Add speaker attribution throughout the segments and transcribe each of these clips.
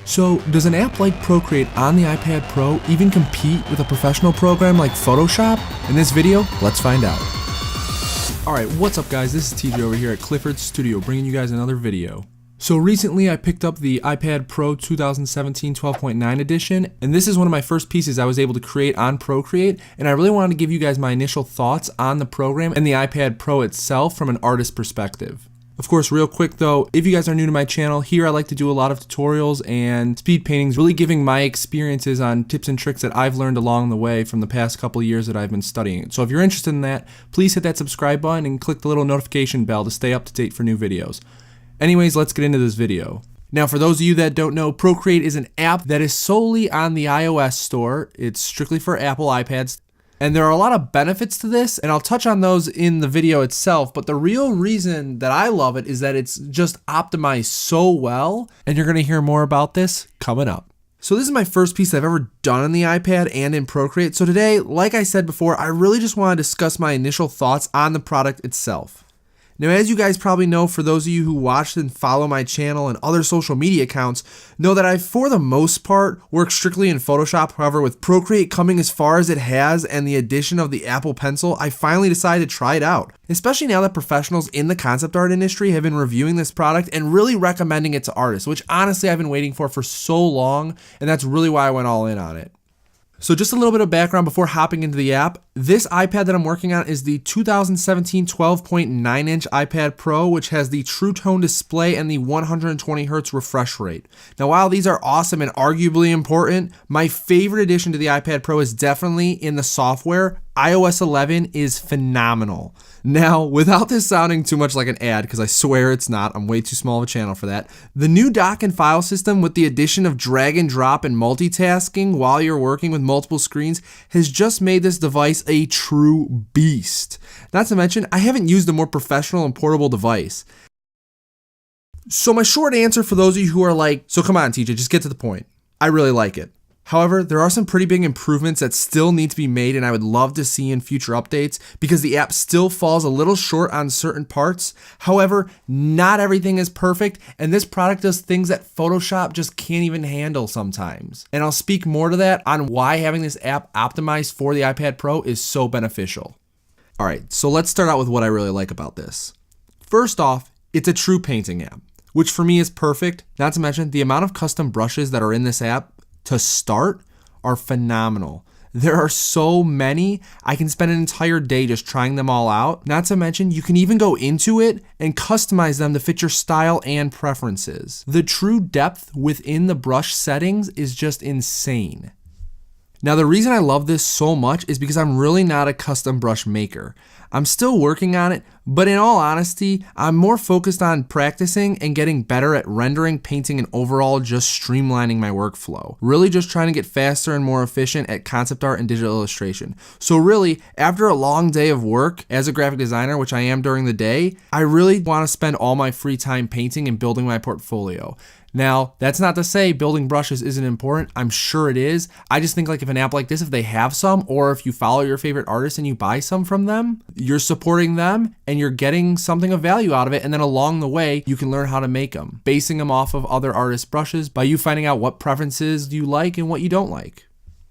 Speaker 1: So, does an app like Procreate on the iPad Pro even compete with a professional program like Photoshop? In this video, let's find out. Alright, what's up guys, this is TJ over here at Clifford Studio bringing you guys another video. So recently I picked up the iPad Pro 2017 12.9 edition, and this is one of my first pieces I was able to create on Procreate, and I really wanted to give you guys my initial thoughts on the program and the iPad Pro itself from an artist perspective. Of course, real quick though, if you guys are new to my channel, here I like to do a lot of tutorials and speed paintings, really giving my experiences on tips and tricks that I've learned along the way from the past couple of years that I've been studying it. So if you're interested in that, please hit that subscribe button and click the little notification bell to stay up to date for new videos. Anyways, let's get into this video. Now, for those of you that don't know, Procreate is an app that is solely on the iOS store. It's strictly for Apple iPads. And there are a lot of benefits to this, and I'll touch on those in the video itself, but the real reason that I love it is that it's just optimized so well, and you're gonna hear more about this coming up. So this is my first piece I've ever done on the iPad and in Procreate. So today, like I said before, I really just wanna discuss my initial thoughts on the product itself. Now, as you guys probably know, for those of you who watch and follow my channel and other social media accounts, know that I, for the most part, work strictly in Photoshop. However, with Procreate coming as far as it has and the addition of the Apple Pencil, I finally decided to try it out. Especially now that professionals in the concept art industry have been reviewing this product and really recommending it to artists, which honestly I've been waiting for so long, and that's really why I went all in on it. So just a little bit of background before hopping into the app. This iPad that I'm working on is the 2017 12.9-inch iPad Pro, which has the True Tone display and the 120 Hz refresh rate. Now, while these are awesome and arguably important, my favorite addition to the iPad Pro is definitely in the software. iOS 11 is phenomenal. Now, without this sounding too much like an ad, because I swear it's not, I'm way too small of a channel for that, the new dock and file system with the addition of drag and drop and multitasking while you're working with multiple screens has just made this device a true beast. Not to mention, I haven't used a more professional and portable device. So my short answer for those of you who are like, so come on TJ, just get to the point. I really like it. However, there are some pretty big improvements that still need to be made and I would love to see in future updates because the app still falls a little short on certain parts. However, not everything is perfect and this product does things that Photoshop just can't even handle sometimes. And I'll speak more to that on why having this app optimized for the iPad Pro is so beneficial. All right, so let's start out with what I really like about this. First off, it's a true painting app, which for me is perfect. Not to mention the amount of custom brushes that are in this app to start are phenomenal. There are so many, I can spend an entire day just trying them all out. Not to mention, you can even go into it and customize them to fit your style and preferences. The true depth within the brush settings is just insane. Now, the reason I love this so much is because I'm really not a custom brush maker. I'm still working on it, but in all honesty, I'm more focused on practicing and getting better at rendering, painting, and overall just streamlining my workflow. Really just trying to get faster and more efficient at concept art and digital illustration. So really, after a long day of work as a graphic designer, which I am during the day, I really want to spend all my free time painting and building my portfolio. Now, that's not to say building brushes isn't important. I'm sure it is. I just think like if an app like this, if they have some, or if you follow your favorite artists and you buy some from them, you're supporting them and you're getting something of value out of it. And then along the way, you can learn how to make them, basing them off of other artists' brushes by you finding out what preferences you like and what you don't like.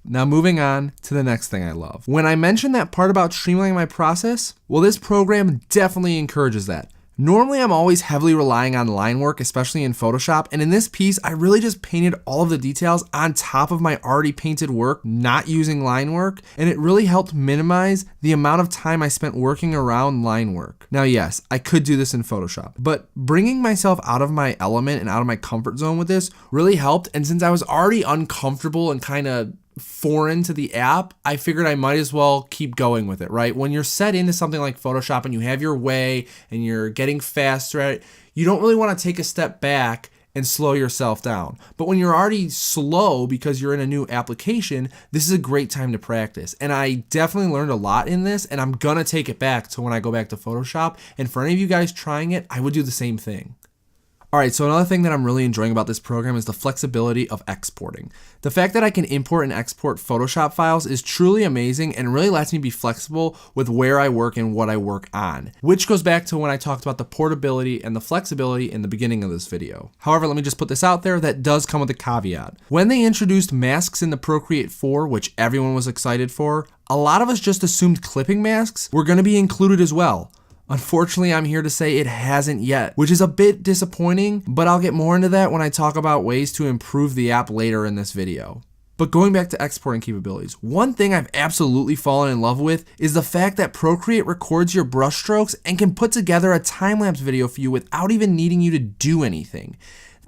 Speaker 1: Now moving on to the next thing I love. When I mentioned that part about streamlining my process, well, this program definitely encourages that. Normally, I'm always heavily relying on line work, especially in Photoshop, and in this piece, I really just painted all of the details on top of my already painted work, not using line work, and it really helped minimize the amount of time I spent working around line work. Now, yes, I could do this in Photoshop, but bringing myself out of my element and out of my comfort zone with this really helped, and since I was already uncomfortable and kind of foreign to the app, I figured I might as well keep going with it, right? When you're set into something like Photoshop and you have your way and you're getting faster at it, you don't really want to take a step back and slow yourself down. But when you're already slow because you're in a new application, this is a great time to practice. And I definitely learned a lot in this, and I'm gonna take it back to when I go back to Photoshop. And for any of you guys trying it, I would do the same thing. Alright, so another thing that I'm really enjoying about this program is the flexibility of exporting. The fact that I can import and export Photoshop files is truly amazing and really lets me be flexible with where I work and what I work on, which goes back to when I talked about the portability and the flexibility in the beginning of this video. However, let me just put this out there, that does come with a caveat. When they introduced masks in the Procreate 4, which everyone was excited for, a lot of us just assumed clipping masks were going to be included as well. Unfortunately, I'm here to say it hasn't yet, which is a bit disappointing, but I'll get more into that when I talk about ways to improve the app later in this video. But going back to exporting capabilities, one thing I've absolutely fallen in love with is the fact that Procreate records your brushstrokes and can put together a time-lapse video for you without even needing you to do anything.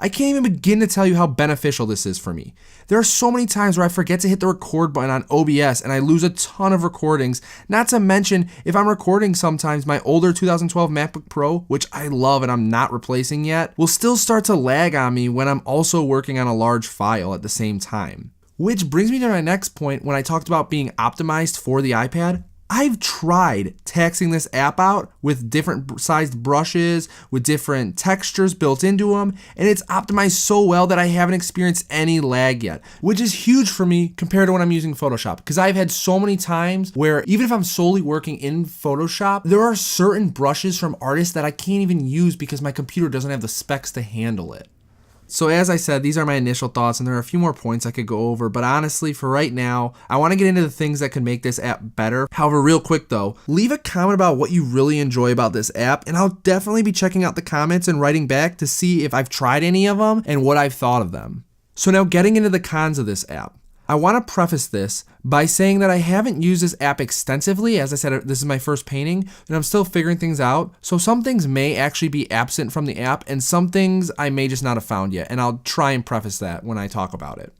Speaker 1: I can't even begin to tell you how beneficial this is for me. There are so many times where I forget to hit the record button on OBS and I lose a ton of recordings, not to mention if I'm recording sometimes my older 2012 MacBook Pro, which I love and I'm not replacing yet, will still start to lag on me when I'm also working on a large file at the same time. Which brings me to my next point when I talked about being optimized for the iPad. I've tried taxing this app out with different sized brushes, with different textures built into them, and it's optimized so well that I haven't experienced any lag yet, which is huge for me compared to when I'm using Photoshop, because I've had so many times where even if I'm solely working in Photoshop, there are certain brushes from artists that I can't even use because my computer doesn't have the specs to handle it. So as I said, these are my initial thoughts, and there are a few more points I could go over, but honestly, for right now, I want to get into the things that could make this app better. However, real quick though, leave a comment about what you really enjoy about this app, and I'll definitely be checking out the comments and writing back to see if I've tried any of them and what I've thought of them. So now getting into the cons of this app. I want to preface this by saying that I haven't used this app extensively. As I said, this is my first painting and I'm still figuring things out. So some things may actually be absent from the app and some things I may just not have found yet. And I'll try and preface that when I talk about it.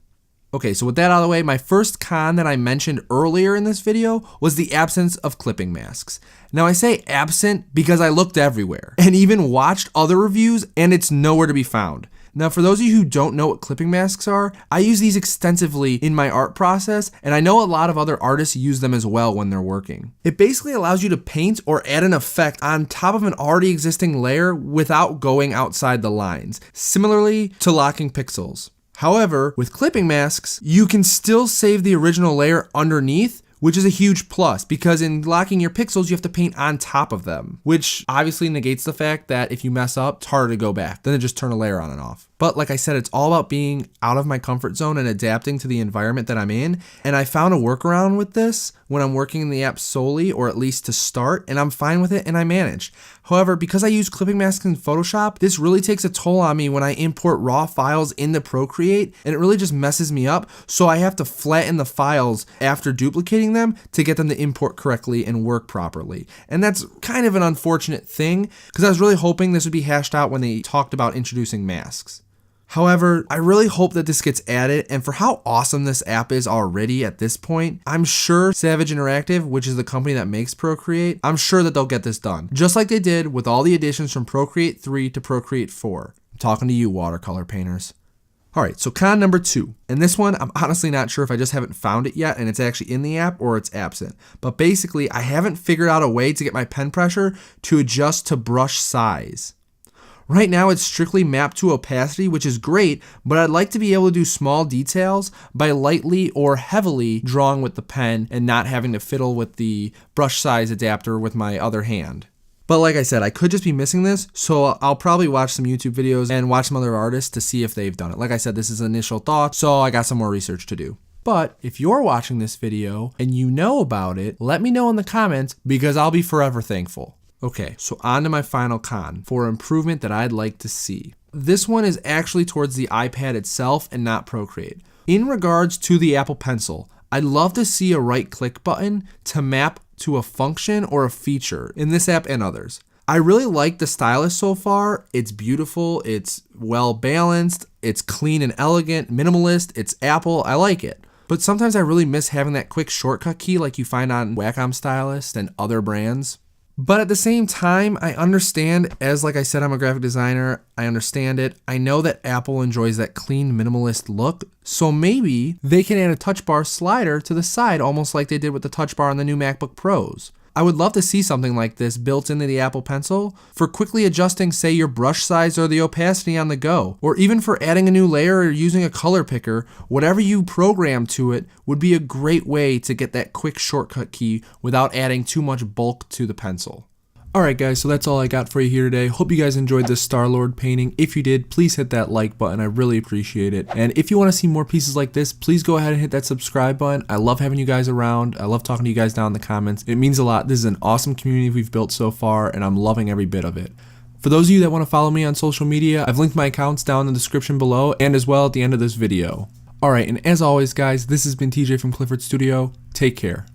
Speaker 1: Okay, so with that out of the way, my first con that I mentioned earlier in this video was the absence of clipping masks. Now I say absent because I looked everywhere and even watched other reviews and it's nowhere to be found. Now, for those of you who don't know what clipping masks are, I use these extensively in my art process, and I know a lot of other artists use them as well when they're working. It basically allows you to paint or add an effect on top of an already existing layer without going outside the lines, similarly to locking pixels. However, with clipping masks, you can still save the original layer underneath, which is a huge plus because in locking your pixels, you have to paint on top of them, which obviously negates the fact that if you mess up, it's harder to go back than to just turn a layer on and off. But like I said, it's all about being out of my comfort zone and adapting to the environment that I'm in. And I found a workaround with this when I'm working in the app solely, or at least to start, and I'm fine with it and I managed. However, because I use clipping masks in Photoshop, this really takes a toll on me when I import raw files into Procreate, and it really just messes me up. So I have to flatten the files after duplicating them to get them to import correctly and work properly. And that's kind of an unfortunate thing because I was really hoping this would be hashed out when they talked about introducing masks. However, I really hope that this gets added, and for how awesome this app is already at this point, I'm sure Savage Interactive, which is the company that makes Procreate, I'm sure that they'll get this done. Just like they did with all the additions from Procreate 3 to Procreate 4. I'm talking to you, watercolor painters. Alright, so con number 2. And this one, I'm honestly not sure if I just haven't found it yet and it's actually in the app or it's absent. But basically, I haven't figured out a way to get my pen pressure to adjust to brush size. Right now it's strictly mapped to opacity, which is great, but I'd like to be able to do small details by lightly or heavily drawing with the pen and not having to fiddle with the brush size adapter with my other hand. But like I said, I could just be missing this, so I'll probably watch some YouTube videos and watch some other artists to see if they've done it. Like I said, this is initial thoughts, so I got some more research to do. But if you're watching this video and you know about it, let me know in the comments because I'll be forever thankful. Okay, so on to my final con for improvement that I'd like to see. This one is actually towards the iPad itself and not Procreate. In regards to the Apple Pencil, I'd love to see a right-click button to map to a function or a feature in this app and others. I really like the stylus so far. It's beautiful, it's well balanced, it's clean and elegant, minimalist, it's Apple, I like it. But sometimes I really miss having that quick shortcut key like you find on Wacom Stylus and other brands. But at the same time, I understand, as like I said, I'm a graphic designer, I understand it. I know that Apple enjoys that clean, minimalist look, so maybe they can add a touch bar slider to the side, almost like they did with the touch bar on the new MacBook Pros. I would love to see something like this built into the Apple Pencil for quickly adjusting, say, your brush size or the opacity on the go, or even for adding a new layer or using a color picker. Whatever you program to it would be a great way to get that quick shortcut key without adding too much bulk to the pencil. Alright guys, so that's all I got for you here today. Hope you guys enjoyed this Star-Lord painting. If you did, please hit that like button. I really appreciate it. And if you want to see more pieces like this, please go ahead and hit that subscribe button. I love having you guys around. I love talking to you guys down in the comments. It means a lot. This is an awesome community we've built so far, and I'm loving every bit of it. For those of you that want to follow me on social media, I've linked my accounts down in the description below and as well at the end of this video. Alright, and as always guys, this has been TJ from Clifford Studio. Take care.